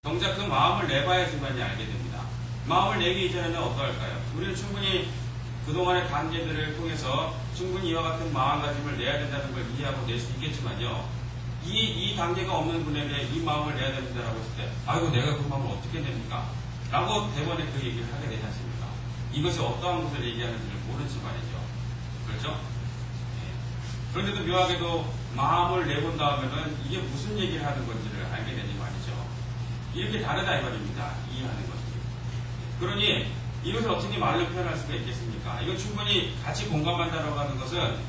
정작 그 마음을 내봐야지만이 알게 됩니다. 마음을 내기 이전에는 어떠할까요? 우리는 충분히 그동안의 관계들을 통해서 충분히 이와 같은 마음가짐을 내야 된다는 걸 이해하고 낼 수 있겠지만요. 이 단계가 없는 분에게 이 마음을 내야 된다라고 했을 때, 아이고, 내가 그 마음을 어떻게 냅니까? 라고 대번에 그 얘기를 하게 되지 않습니까? 이것이 어떠한 것을 얘기하는지를 모르지 말이죠. 그렇죠? 네. 그런데도 묘하게도 마음을 내본 다음에는 이게 무슨 얘기를 하는 건지를 알게 되지 말이죠. 이렇게 다르다 이 말입니다. 이해하는 것이. 그러니 이것을 어떻게 말로 표현할 수가 있겠습니까? 이거 충분히 같이 공감한다라고 하는 것은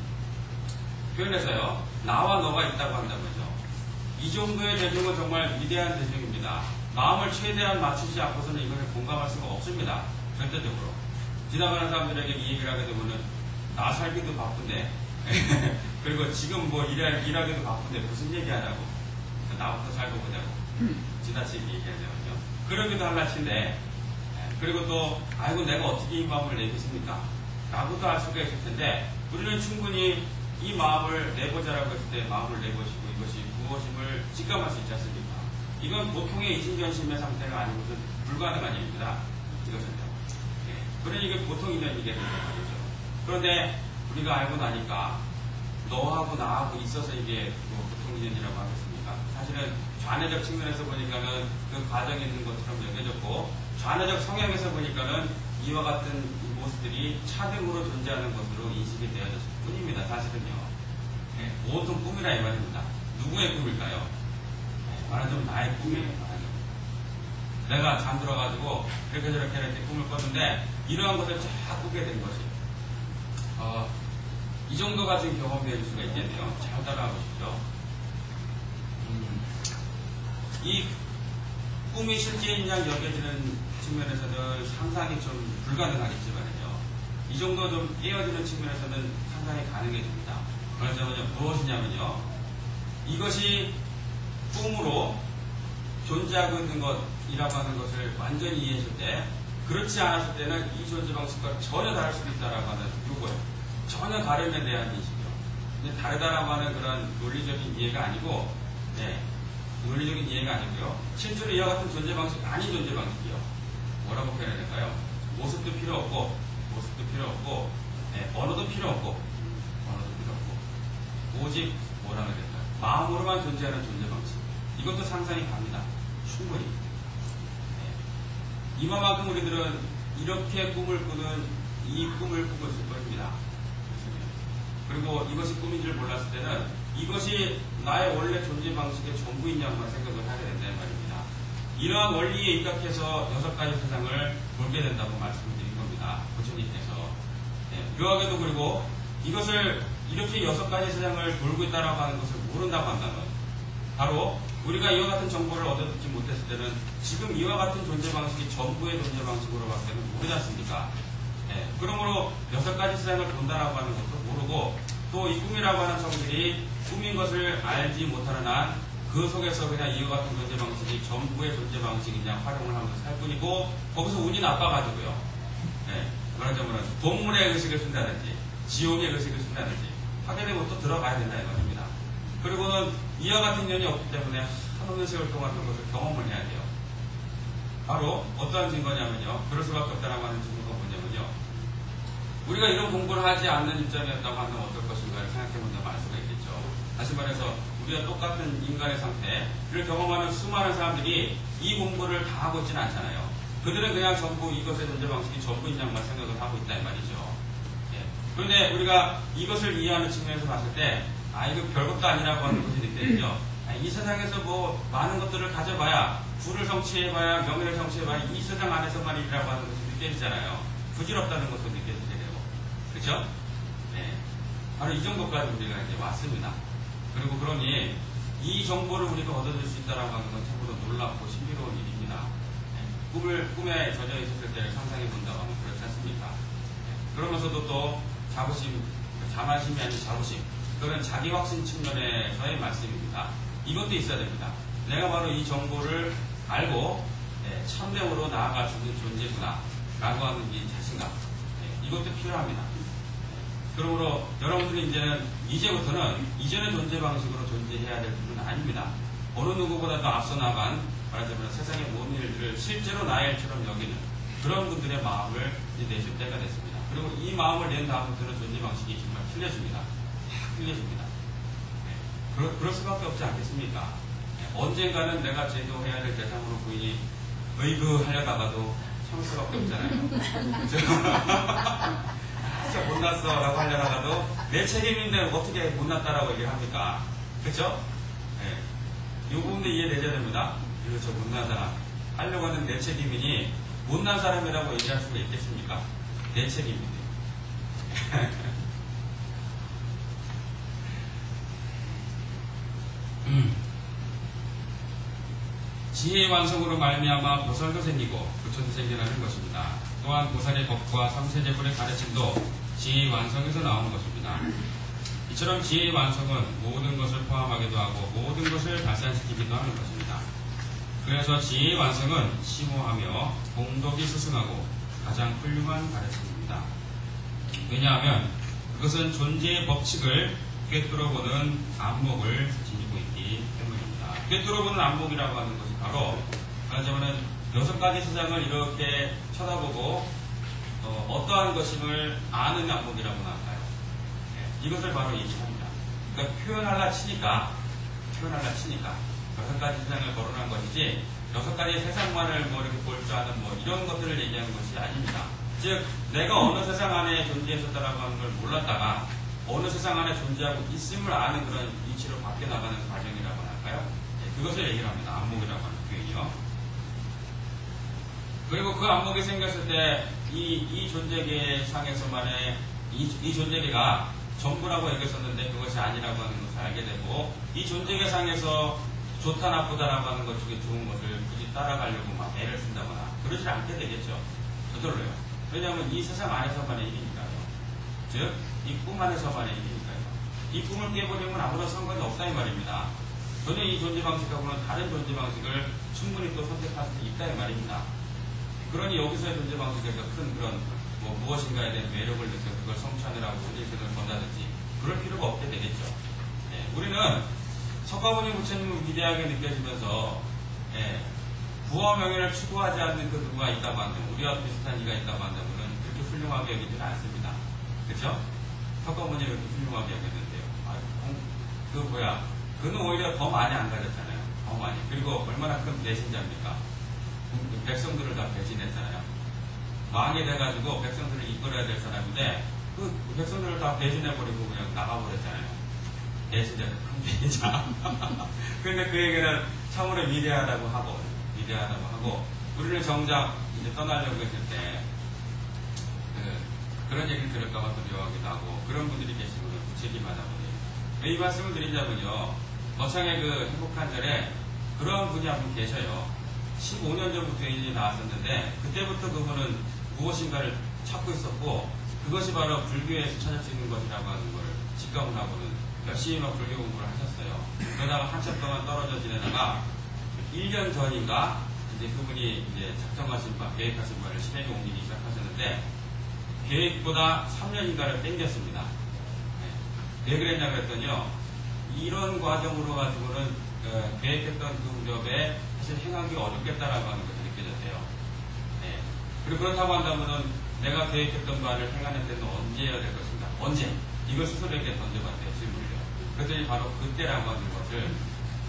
표현해서요. 나와 너가 있다고 한다는 거죠. 이 정도의 대중은 정말 위대한 대중입니다. 마음을 최대한 맞추지 않고서는 이것을 공감할 수가 없습니다. 절대적으로. 지나가는 사람들에게 이 얘기를 하게 되면은 나 살기도 바쁜데 그리고 지금 뭐 일하기도 바쁜데 무슨 얘기하냐고 나부터 살고 보자고 지나치게 얘기하자면요. 그러기도 할라치인데 그리고 또 아이고 내가 어떻게 이 마음을 내겠습니까? 라고도 할 수가 있을 텐데 우리는 충분히 이 마음을 내보자라고 했을 때 마음을 내보시고 이것이 무엇임을 직감할 수 있지 않습니까? 이건 보통의 이진전심의 상태가 아니고는 불가능한 일입니다. 이것은요. 네. 그러니 이게 보통 인연이게 되는 말이죠. 그런데 우리가 알고 나니까 너하고 나하고 있어서 이게 뭐 보통 인연이라고 하겠습니까? 사실은 좌뇌적 측면에서 보니까는 그 과정이 있는 것처럼 여겨졌고 좌뇌적 성향에서 보니까는 이와 같은 모습들이 차등으로 존재하는 것으로 인식이 되어졌을 뿐입니다. 사실은요. 네, 모든 꿈이라 이 말입니다. 누구의 꿈일까요? 네, 말하자면 나의 꿈이에요. 내가 잠들어가지고 그렇게 저렇게 이렇게 꿈을 꿨는데 이러한 것을 쫙 꾸게 된 것이 이 정도가 지금 경험될 수가 있겠네요. 잘 따라가보십시오. 이 꿈이 실제인 양 여겨지는 측면에서는 상상이 좀 불가능하겠지만요. 이 정도 좀 깨어지는 측면에서는 상당히 가능해집니다. 그러자면요, 무엇이냐면요. 이것이 꿈으로 존재하고 있는 것이라고 하는 것을 완전히 이해했을 때, 그렇지 않았을 때는 이 존재 방식과 전혀 다를 수도 있다라고 하는 요거예요. 전혀 다름에 대한 인식이요. 근데 다르다라고 하는 그런 논리적인 이해가 아니고, 네, 논리적인 이해가 아니고요. 실제로 이와 같은 존재 방식 아닌 존재 방식이요. 뭐라고 표현해야 될까요? 모습도 필요 없고, 네, 언어도 필요 없고, 오직 뭐라고 해야 될까요? 마음으로만 존재하는 존재 방식. 이것도 상상이 갑니다. 충분히. 네. 이만큼 우리들은 이렇게 꿈을 꾸는 이 꿈을 꾸고 있을 겁니다. 그리고 이것이 꿈인 줄 몰랐을 때는 이것이 나의 원래 존재 방식의 전부인 양만 생각을 하게 된다는 말입니다. 이러한 원리에 입각해서 6가지 세상을 볼게 된다고 말씀드린 겁니다. 부처님께서. 네, 묘하게도 그리고 이것을 이렇게 6가지 세상을 돌고 있다고 하는 것을 모른다고 한다면 바로 우리가 이와 같은 정보를 얻어듣지 못했을 때는 지금 이와 같은 존재 방식이 전부의 존재 방식으로 밖에는 모르지 않습니까? 네, 그러므로 6가지 세상을 본다라고 하는 것도 모르고 또 이 꿈이라고 하는 성질이 꿈인 것을 알지 못하는 한 그 속에서 그냥 이와 같은 존재 방식이 전부의 존재 방식이냐 활용을 하면서 살 뿐이고 거기서 운이 나빠가지고요. 네, 말하자면 동물의 의식을 쓴다든지 지옥의 의식을 쓴다든지 하게 되면 또 들어가야 된다 이 말입니다. 그리고는 이와 같은 년이 없기 때문에 한없는 세월 동안 그것을 경험을 해야 돼요. 바로 어떠한 증거냐면요. 그럴 수밖에 없다라고 하는 증거가 뭐냐면요. 우리가 이런 공부를 하지 않는 입장이었다고 하면 어떨 것인가를 생각해본다면 알 수가 있겠죠. 다시 말해서 우리가 똑같은 인간의 상태를 경험하는 수많은 사람들이 이 공부를 다 하고 있지는 않잖아요. 그들은 그냥 전부 이것의 존재 방식이 전부인 양만 생각을 하고 있다 이 말이죠. 예. 그런데 우리가 이것을 이해하는 측면에서 봤을 때 이거 별것도 아니라고 하는 것이 느껴지죠. 이 세상에서 뭐 많은 것들을 가져봐야 부를 성취해봐야 명예를 성취해봐야 이 세상 안에서만 이라고 하는 것이 느껴지잖아요. 부질없다는 것도 느껴지게 되고 그렇죠? 네. 바로 이 정도까지 우리가 이제 왔습니다. 그리고 그러니 이 정보를 우리가 얻어낼 수 있다라고 하는 건 참으로 놀랍고 신비로운 일입니다. 네. 꿈에 젖어 있었을 때를 상상해 본다고 하면 그렇지 않습니까? 네. 그러면서도 또 자부심, 자만심이 아닌 자부심, 그런 자기 확신 측면에서의 말씀입니다. 이것도 있어야 됩니다. 내가 바로 이 정보를 알고 네, 참됨으로 나아갈 수 있는 존재구나 라고 하는 이 자신감, 네, 이것도 필요합니다. 그러므로 여러분들이 이제부터는 이전의 존재 방식으로 존재해야 될 분은 아닙니다. 어느 누구보다도 앞서 나간 말하자면 세상의 모든 일들을 실제로 나의 일처럼 여기는 그런 분들의 마음을 내줄 때가 됐습니다. 그리고 이 마음을 낸 다음부터는 존재 방식이 정말 틀려집니다. 틀려집니다. 그럴 수밖에 없지 않겠습니까? 언젠가는 내가 제도해야 될 대상으로 부인이 으이그 하려다가도 참을 수밖에 없잖아요. 진짜 못났어 라고 하려다가도 내 책임인데 어떻게 못났다라고 얘기를 합니까? 그쵸? 이 부분도 이해되셔야 됩니다. 그리고 저 못난 사람 하려고 하는 내 책임이니 못난 사람이라고 얘기할 수가 있겠습니까? 내 책임인데. 지혜의 완성으로 말미암아 보살도 생기고 부처도 생겨나는 것입니다. 또한 보살의 법과 삼세제불의 가르침도 지혜의 완성에서 나오는 것입니다. 이처럼 지혜의 완성은 모든 것을 포함하기도 하고 모든 것을 발산시키기도 하는 것입니다. 그래서 지혜의 완성은 심오하며 공덕이 스승하고 가장 훌륭한 가르침입니다. 왜냐하면 그것은 존재의 법칙을 꿰뚫어보는 안목을 지니고 있기 때문입니다. 꿰뚫어보는 안목이라고 하는 것이 바로 말하자면 6가지 세상을 이렇게 쳐다보고 어떠한 것임을 아는 안목이라고나 할까요? 이것을 바로 얘기합니다. 그러니까 표현하려 치니까 6가지 세상을 거론한 것이지 6가지 세상만을 뭐 이렇게 볼 줄 아는 뭐 이런 것들을 얘기하는 것이 아닙니다. 즉 내가 어느 세상 안에 존재했었다라고 하는 걸 몰랐다가 어느 세상 안에 존재하고 있음을 아는 그런 위치로 바뀌어 나가는 과정이라고 할까요? 그것을 얘기를 합니다. 안목이라고 하는 표현이요. 그리고 그 안목이 생겼을 때 이 존재계 상에서만의 이 존재계가 전부라고 여겼었는데 그것이 아니라고 하는 것을 알게 되고 이 존재계 상에서 좋다 나쁘다라고 하는 것 중에 좋은 것을 굳이 따라가려고 막 애를 쓴다거나 그러지 않게 되겠죠. 저절로요. 왜냐하면 이 세상 안에서만의 일이니까요. 즉, 이 꿈 안에서만의 일이니까요. 이 꿈을 깨버리면 아무런 상관이 없다 이 말입니다. 전혀 이 존재 방식하고는 다른 존재 방식을 충분히 또 선택할 수 있다 이 말입니다. 그러니 여기서의 존재 방식에서 큰 그런 무엇인가에 대한 매력을 느껴 그걸 성취하느라고 인생을 건다든지 그럴 필요가 없게 되겠죠. 우리는 석가모니 부처님을 위대하게 느껴지면서 부와 명예를 추구하지 않는 그 누가 있다고 한다면 우리와 비슷한 이가 있다고 한다면 그렇게 훌륭하게 여기지는 않습니다. 그렇죠? 석가모니를 그렇게 훌륭하게 여겼는데요. 그는 오히려 더 많이 안 가졌잖아요. 더 많이. 그리고 얼마나 큰 배신자입니까? 백성들을 다 배신했잖아요. 왕이 돼가지고 백성들을 이끌어야 될 사람인데 그 백성들을 다 배신해버리고 그냥 나가버렸잖아요. 배신자. 그런데 그 얘기는 참으로 위대하다고 하고 우리는 정작 이제 떠나려고 했을 때 그런 얘기를 들을까봐 두려워하기도 하고 그런 분들이 계시면 부책임하다 보니 이 말씀을 드리자면요. 거창의 그 행복한 절에 그런 분이 한 분 계셔요. 15년 전부터 인연이 나왔었는데 그때부터 그분은 무엇인가를 찾고 있었고 그것이 바로 불교에서 찾을 수 있는 것이라고 하는 걸 직감을 하고는 열심히 막 불교 공부를 하셨어요. 그러다가 한참 동안 떨어져 지내다가 1년 전인가 이제 그분이 이제 작정하신 바, 계획하신 바를 실행에 옮기기 시작하셨는데 계획보다 3년인가를 땡겼습니다. 왜 그랬냐고 했더니요. 이런 과정으로 가지고는 계획했던 그 무렵에 사실 행하기가 어렵겠다라고 하는 것이 느껴졌대요. 그리고 그렇다고 한다면은 내가 계획했던 바를 행하는 데는 언제 해야 될 것인가? 언제? 이걸 스스로에게 던져봤대요, 질문을요. 그랬더니 바로 그때라고 하는 것을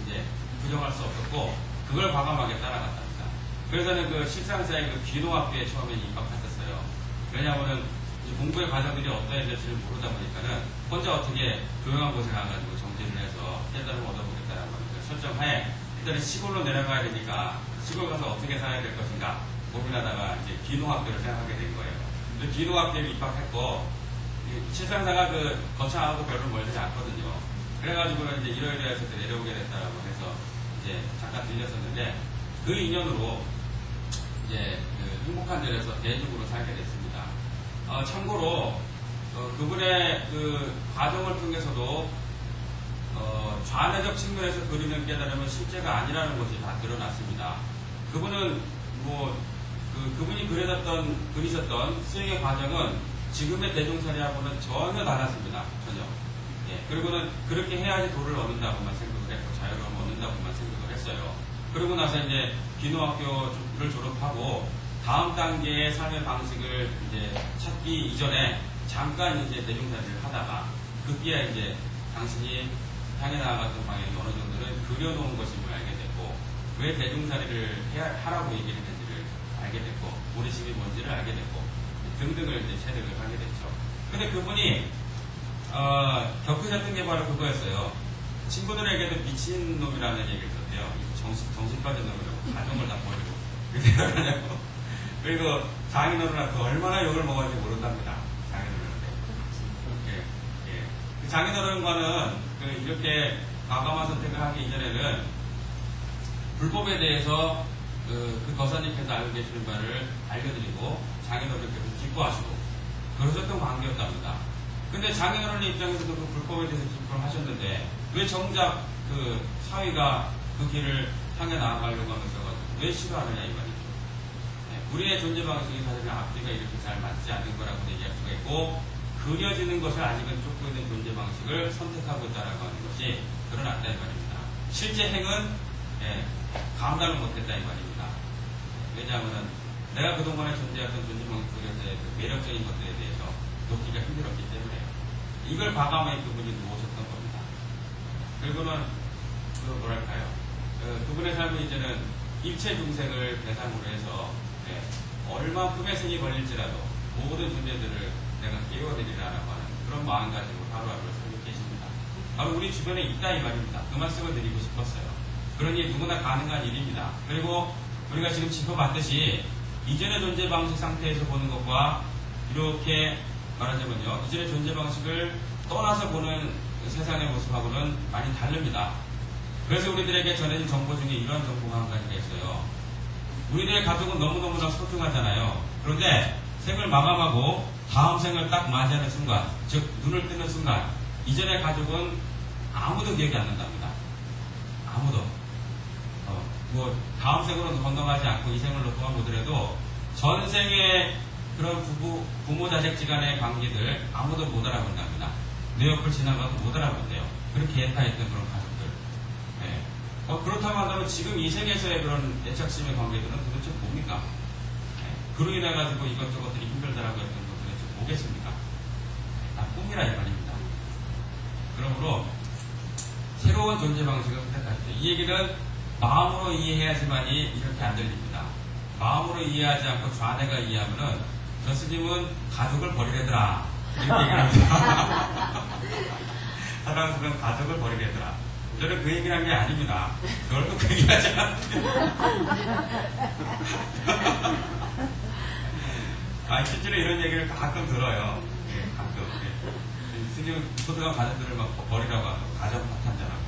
이제 부정할 수 없었고, 그걸 과감하게 따라갔답니다. 그래서는 그 실상사의 그 귀농학교에 처음에 입학했었어요. 왜냐하면은 공부의 과정들이 어떠해야 될지를 모르다 보니까는 혼자 어떻게 조용한 곳에 가가지고 정진을 해서 깨달음을 얻어보겠다라고 하는 걸 설정하에 일단은 시골로 내려가야 되니까 시골 가서 어떻게 살아야 될 것인가 고민하다가 이제 귀농학교를 생각하게 된 거예요. 귀농학교에 입학했고 실상사가 그 거창하고 별로 멀지 않거든요. 그래가지고는 이제 이러이러해서 내려오게 됐다라고 해서 이제 잠깐 들렸었는데 그 인연으로 이제 그 행복한 절에서 대중으로 살게 됐습니다. 참고로 그분의 그 과정을 통해서도 좌뇌적 측면에서 그리는 깨달음은 실제가 아니라는 것이 다 드러났습니다. 그분은 그분이 그리셨던 수행의 과정은 지금의 대종사리하고는 전혀 달랐습니다. 전혀. 그리고는 그렇게 해야지 도를 얻는다고만 생각을 했고 자유로움을 얻는다고만 생각을 했어요. 그러고 나서 이제 기노학교를 졸업하고 다음 단계의 삶의 방식을 이제 찾기 이전에 잠깐 이제 대중살이를 하다가 급기야 이제 당신이 향해 나아갔던 방향이 어느 정도는 그려놓은 것임을 알게 됐고 왜 대중살이를 하라고 얘기를 했는지를 알게 됐고 모리심이 뭔지를 알게 됐고 등등을 이제 체득을 하게 됐죠. 근데 그분이 겪으셨던 게 바로 그거였어요. 친구들에게도 미친놈이라는 얘기를 들었대요. 정신 빠진 놈이라고 가정을 다 버리고 그렇게 생각하냐고. 그리고 장인어른한테 얼마나 욕을 먹었는지 모른답니다. 장인어른한테. 그 장인어른과는 이렇게 과감한 선택을 하기 이전에는 불법에 대해서 그 거사님께서 알고 계시는 바를 알려드리고 장인어른께서 기뻐하시고 그러셨던 관계였답니다. 근데 장인어른의 입장에서도 그 불법에 대해서 기뻐를 하셨는데 왜 정작 그 사위가 그 길을 향해 나아가려고 하면서 왜 싫어하느냐 이 말이죠. 우리의 존재 방식이 사실은 앞뒤가 이렇게 잘 맞지 않는 거라고 얘기할 수가 있고 그려지는 것을 아직은 쫓고 있는 존재 방식을 선택하고자 하는 것이 드러났다 이 말입니다. 실제 행은 감당을 못했다 이 말입니다. 왜냐하면 내가 그동안에 존재했던 존재 방식에 그 매력적인 것들에 대해서 놓기가 힘들었기 때문에 이걸 과감하게 그분이 놓으셨던 겁니다. 그리고는 뭐랄까요? 그분의 삶은 이제는 일체 중생을 대상으로 해서 얼마큼의 생이 걸릴지라도 모든 존재들을 내가 깨워드리라라고 하는 그런 마음가짐으로 하루하루를 살고 계십니다. 바로 우리 주변에 있다 이 말입니다. 그 말씀을 드리고 싶었어요. 그러니 누구나 가능한 일입니다. 그리고 우리가 지금 짚어봤듯이 이전의 존재 방식 상태에서 보는 것과 이렇게 말하자면요. 이전의 존재 방식을 떠나서 보는 세상의 모습하고는 많이 다릅니다. 그래서 우리들에게 전해진 정보 중에 이런 정보가 한 가지가 있어요. 우리들의 가족은 너무너무나 소중하잖아요. 그런데 생을 마감하고 다음 생을 딱 맞이하는 순간, 즉 눈을 뜨는 순간 이전의 가족은 아무도 기억이 안 난답니다. 아무도. 다음 생으로는 건강하지 않고 이 생을 놓고 보더라도 전생의 그런 부모 자식지간의 관계들 아무도 못 알아본답니다. 내 옆을 지나가도 못 알아본대요. 그렇게 애타했던 그런 가족들. 그렇다고 한다면 지금 이 생에서의 그런 애착심의 관계들은 도대체 뭡니까? 그로 인해가지고 이것저것들이 힘들다라고 했던 것 도대체 뭐겠습니까? 다 꿈이라 이 말입니다. 그러므로 새로운 존재 방식을 선택하시죠. 이 얘기는 마음으로 이해해야지만이 이렇게 안 들립니다. 마음으로 이해하지 않고 좌뇌가 이해하면은 저 스님은 가족을 버리래더라. 이렇게 얘기를 합니다. 사랑스러운 가족을 버리래더라. 저는 그 얘기를 한 게 아닙니다. 결국 그 얘기 하지 않습니다. 실제로 이런 얘기를 가끔 들어요. 가끔. 스님 소중한 가족들을 막 버리라고 하고 가족 파탄자라고.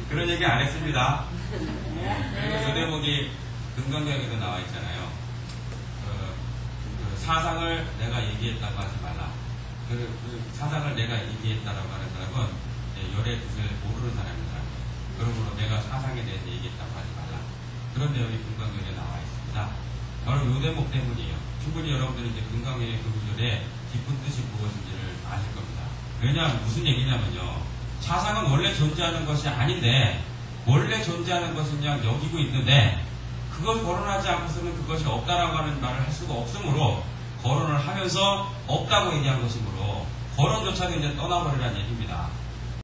그런 얘기 안 했습니다. 그리고 저 대목이 금강경에도 나와 있잖아요. 그 사상을 내가 얘기했다고 하지 말라. 그 사상을 내가 얘기했다라고 하는 사람은 열의 뜻을 모르는 사람입니다. 그러므로 내가 사상에 대해서 얘기했다고 하지 말라. 그런 내용이 금강경에 나와 있습니다. 바로 이 대목 때문이에요. 충분히 여러분들이 이제 금강경의 그 구절에 깊은 뜻이 무엇인지를 아실 겁니다. 왜냐하면 무슨 얘기냐면요. 사상은 원래 존재하는 것이 아닌데 원래 존재하는 것은 그냥 여기고 있는데 그걸 거론하지 않고서는 그것이 없다라고 하는 말을 할 수가 없으므로 거론을 하면서 없다고 얘기한 것이므로 거론조차도 이제 떠나버리라는 얘기입니다.